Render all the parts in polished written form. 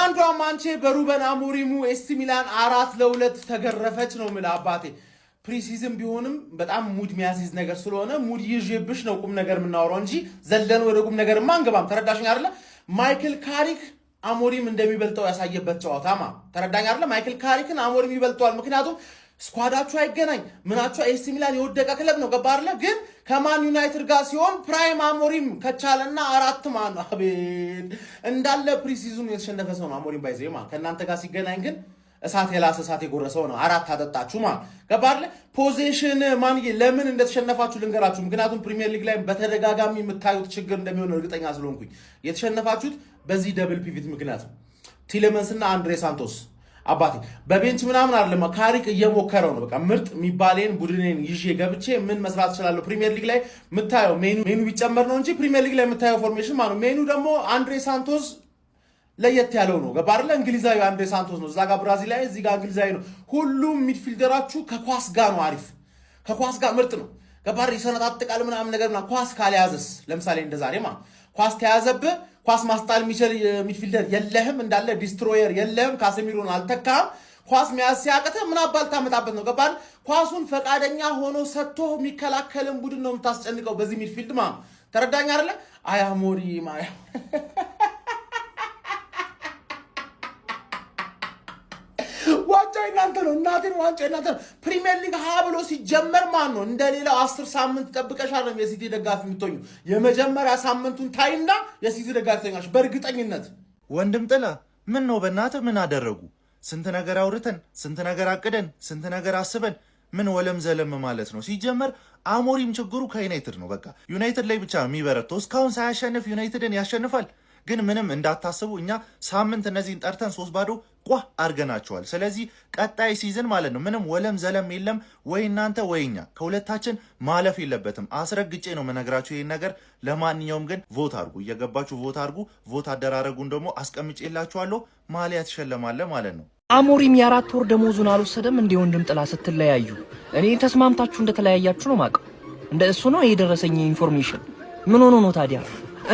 ትላንቷ ማንቼ በሩበን አሞሪሙ ኤሲ ሚላን 4-2 ተገረፈች ነው የምልህ አባቴ። ፕሪሲዝን ቢሆንም በጣም ሙድ የሚያስይዝ ነገር ስለሆነ ሙድ ይዤብሽ ነው ቁም ነገር የምናወራው እንጂ ዘለን ወደ ቁም ነገር አንገባም። ተረዳሽኝ አይደለ? ማይክል ካሪክ አሞሪም እንደሚበልጠው ያሳየበት ጨዋታማ ተረዳኝ አይደለ? ማይክል ካሪክን አሞሪም ይበልጠዋል። ምክንያቱም ስኳዳቸው አይገናኝ ምናቸው ኤሲ ሚላን የወደቀ ክለብ ነው ገባ አይደለ? ግን ከማን ዩናይትድ ጋር ሲሆን ፕራይም አሞሪም ከቻለና 4 ማን አቤት እንዳለ ፕሪሲዝኑ የተሸነፈ ሰው ነው አሞሪም ባይዘማ። ከእናንተ ጋር ሲገናኝ ግን እሳት የላሰ እሳት የጎረሰው ነው። 4 አጠጣችሁ ማለት ገባ አይደለ? ፖዚሽን ማን ለምን እንደተሸነፋችሁ ልንገራችሁ። ምክንያቱም ፕሪሚየር ሊግ ላይ በተደጋጋሚ የምታዩት ችግር እንደሚሆን እርግጠኛ ስለሆንኩኝ የተሸነፋችሁት በዚህ ደብል ፒቪት ምክንያት ነው። ቲሌመንስ እና አንድሬ ሳንቶስ አባቴ በቤንች ምናምን አይደለም ካሪክ እየሞከረው ነው። በቃ ምርጥ የሚባሌን ቡድኔን ይዤ ገብቼ ምን መስራት እችላለሁ። ፕሪሚየር ሊግ ላይ የምታየው ሜኑ ቢጨመር ነው እንጂ ፕሪሚየር ሊግ ላይ የምታየው ፎርሜሽን ማለት ነው። ሜኑ ደግሞ አንድሬ ሳንቶስ ለየት ያለው ነው ገባ አይደለ? እንግሊዛዊ አንድሬ ሳንቶስ ነው። እዛ ጋር ብራዚላዊ፣ እዚህ ጋር እንግሊዛዊ ነው። ሁሉም ሚድፊልደራችሁ ከኳስ ጋር ነው አሪፍ፣ ከኳስ ጋር ምርጥ ነው ገባ አይደል? ይሰነጣጥቃል ምናምን ነገርና ኳስ ካልያዘስ ለምሳሌ እንደዛሬ ማለት ኳስ ተያዘብህ ኳስ ማስጣል የሚችል ሚድፊልደር የለህም፣ እንዳለ ዲስትሮየር የለህም፣ ካሴሚሮን አልተካም። ኳስ መያዝ ሲያቅተ ምን አባል ታመጣበት ነው ገባል? ኳሱን ፈቃደኛ ሆኖ ሰጥቶ የሚከላከልን ቡድን ነው የምታስጨንቀው በዚህ ሚድፊልድ ማለት ተረዳኝ አይደለ? አሞሪም ዋንጫ እናንተ ነው እናቴን ዋንጫ እናንተ ነው። ፕሪሚየር ሊግ ሀ ብሎ ሲጀመር ማን ነው እንደሌላው 10 ሳምንት ጠብቀሽ አይደለም የሲቲ ደጋፊ የምትሆኙ። የመጀመሪያ ሳምንቱን ታይና የሲቲ ደጋፊ ተኛሽ በእርግጠኝነት። ወንድም ጥላ ምን ነው በእናትህ ምን አደረጉ? ስንት ነገር አውርተን ስንት ነገር አቅደን ስንት ነገር አስበን ምን ወለም ዘለም ማለት ነው። ሲጀመር አሞሪም ችግሩ ከዩናይትድ ነው። በቃ ዩናይትድ ላይ ብቻ የሚበረተው እስካሁን ሳያሸንፍ ዩናይትድን ያሸንፋል። ግን ምንም እንዳታስቡ እኛ ሳምንት እነዚህን ጠርተን 3-0 ቋ አድርገናቸዋል። ስለዚህ ቀጣይ ሲዝን ማለት ነው ምንም ወለም ዘለም የለም። ወይ እናንተ ወይኛ ከሁለታችን ማለፍ የለበትም። አስረግጬ ነው መነግራችሁ ይሄን ነገር። ለማንኛውም ግን ቮት አድርጉ፣ እየገባችሁ ቮት አድርጉ። ቮት አደራረጉን ደግሞ አስቀምጬላችኋለሁ። ማሊያ ትሸለማለ ማለት ነው። አሞሪም የ4 ወር ደሞዙን አልወሰደም እንደ ወንድም ጥላ ስትለያዩ። እኔ ተስማምታችሁ እንደተለያያችሁ ነው ማቀው። እንደ እሱ ነው የደረሰኝ ኢንፎርሜሽን። ምን ሆኖ ነው ታዲያ?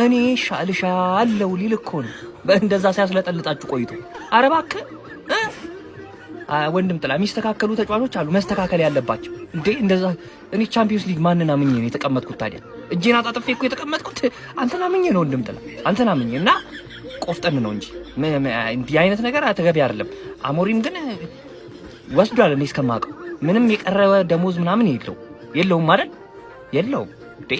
እኔ ሻልሻለው ሊል እኮ ነው በእንደዛ ሲያስለጠልጣችሁ ቆይቶ። ኧረ እባክህ ወንድም ጥላ የሚስተካከሉ ተጫዋቾች አሉ መስተካከል ያለባቸው እንዴ። እንደዛ እኔ ቻምፒዮንስ ሊግ ማንና ምኜ ነው የተቀመጥኩት? ታዲያ እጄን አጣጥፌ እኮ የተቀመጥኩት አንተና ምኜ ነው ወንድም ጥላ አንተና ምኜ እና ቆፍጠን ነው እንጂ እንዲህ አይነት ነገር ተገቢ አይደለም። አሞሪም ግን ወስዷል። እኔ እስከማውቀው ምንም የቀረበ ደሞዝ ምናምን የለውም አይደል? የለውም እንዴ።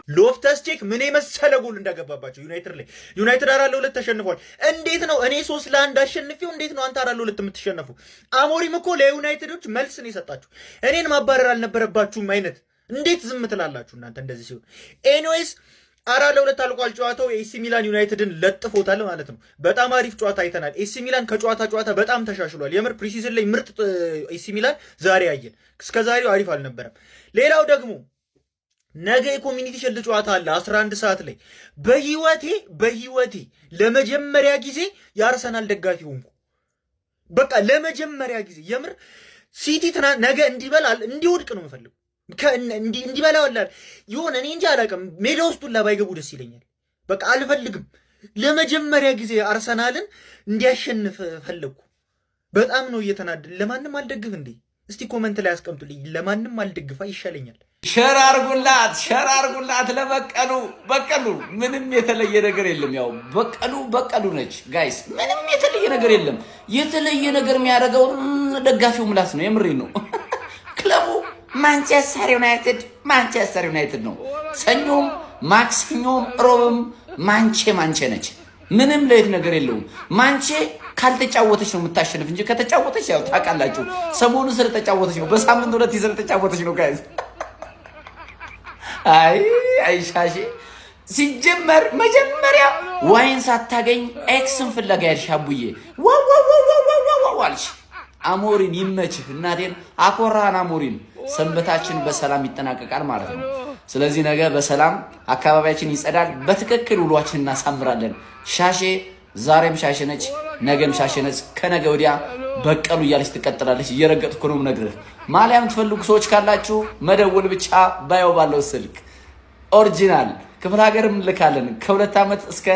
ሎፍተስ ቼክ ምን የመሰለ ጎል እንዳገባባቸው ዩናይትድ ላይ። ዩናይትድ 4-2 ተሸንፏል። እንዴት ነው እኔ 3-1 አሸንፊው እንዴት ነው አንተ 4-2 የምትሸነፉ? አሞሪም እኮ ለዩናይትዶች መልስ ነው የሰጣችሁ። እኔን ማባረር አልነበረባችሁም አይነት እንዴት ዝም ትላላችሁ እናንተ እንደዚህ ሲሆን? ኤኒዌይስ 4-2 አልቋል ጨዋታው። ኤሲ ሚላን ዩናይትድን ለጥፎታል ማለት ነው። በጣም አሪፍ ጨዋታ አይተናል። ኤሲ ሚላን ከጨዋታ በጣም ተሻሽሏል። የምር ፕሪሲዝን ላይ ምርጥ ኤሲ ሚላን ዛሬ አየን። እስከዛሬው አሪፍ አልነበረም። ሌላው ደግሞ ነገ የኮሚኒቲ ሽልድ ጨዋታ አለ 11 ሰዓት ላይ። በህይወቴ ለመጀመሪያ ጊዜ የአርሰናል ደጋፊ ሆንኩ። በቃ ለመጀመሪያ ጊዜ የምር ሲቲ ነገ እንዲወድቅ ነው የምፈልገው። እንዲበላ ወላል ይሆን እኔ እንጂ አላውቅም። ሜዳ ውስጥ ሁላ ባይገቡ ደስ ይለኛል። በቃ አልፈልግም። ለመጀመሪያ ጊዜ አርሰናልን እንዲያሸንፍ ፈለግኩ። በጣም ነው እየተናደደ። ለማንም አልደግፍ እንዴ? እስቲ ኮመንት ላይ አስቀምጡልኝ። ለማንም አልደግፋ ይሻለኛል። ሸር አርጉላት ለበቀሉ ምንም የተለየ ነገር የለም። ያው በቀሉ ነች ጋይስ። ምንም የተለየ ነገር የለም። የተለየ ነገር የሚያደርገው ደጋፊው ምላስ ነው። የምሬ ነው። ክለቡ ማንቸስተር ዩናይትድ ነው። ሰኞም ማክሰኞም ሮብም ማንቼ ነች። ምንም ለየት ነገር የለውም። ማንቼ ካልተጫወተች ነው የምታሸንፍ እንጂ ከተጫወተች ያው ታውቃላችሁ፣ ሰሞኑን ስለተጫወተች ነው። በሳምንት 2 ስለተጫወተች ነው ጋይስ። አይሻሺ ሲጀመር መጀመሪያ ዋይን ሳታገኝ ኤክስን ፍለጋ ያልሻቡዬ ዋልሽ። አሞሪን ይመችህ እናቴን አኮራን። አሞሪን ሰንበታችን በሰላም ይጠናቀቃል ማለት ነው። ስለዚህ ነገ በሰላም አካባቢያችን ይጸዳል። በትክክል ውሏችን እናሳምራለን። ሻሼ ዛሬም ሻሼ ነች፣ ነገም ሻሼ ነች። ከነገ ወዲያ በቀሉ እያለች ትቀጥላለች። እየረገጥኩ ነው የምነግርህ። ማሊያ የምትፈልጉ ሰዎች ካላችሁ መደወል ብቻ። ባየው ባለው ስልክ ኦሪጂናል ክፍለ ሀገርም ልካለን ከ2 ዓመት እስከ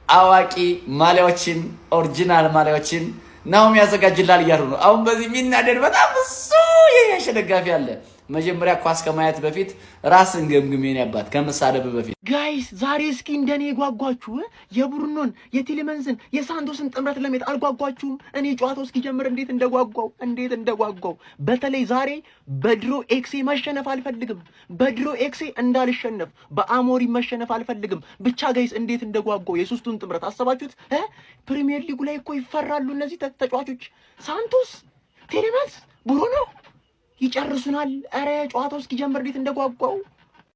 አዋቂ ማሊያዎችን ኦሪጂናል ማሊያዎችን ናሆም ያዘጋጅላል እያሉ ነው። አሁን በዚህ የሚናደድ በጣም ብዙ የያሸ ደጋፊ አለ። መጀመሪያ ኳስ ከማየት በፊት ራስን ገምግሜን ያባት ከመሳደብ በፊት ጋይስ ዛሬ እስኪ እንደኔ ጓጓችሁ የቡርኖን የቲሊመንስን የሳንቶስን ጥምረት ለማየት አልጓጓችሁም? እኔ ጨዋታው እስኪጀምር እንዴት እንደጓጓው በተለይ ዛሬ በድሮ ኤክሴ መሸነፍ አልፈልግም። በድሮ ኤክሴ እንዳልሸነፍ በአሞሪ መሸነፍ አልፈልግም። ብቻ ጋይስ እንዴት እንደጓጓው የሶስቱን ጥምረት አሰባችሁት? ፕሪሚየር ሊጉ ላይ እኮ ይፈራሉ እነዚህ ተጫዋቾች። ሳንቶስ፣ ቲሊመንስ፣ ቡርኖ ይጨርሱናል። ጨዋታው እስኪጀምር እንዴት እንደጓጓው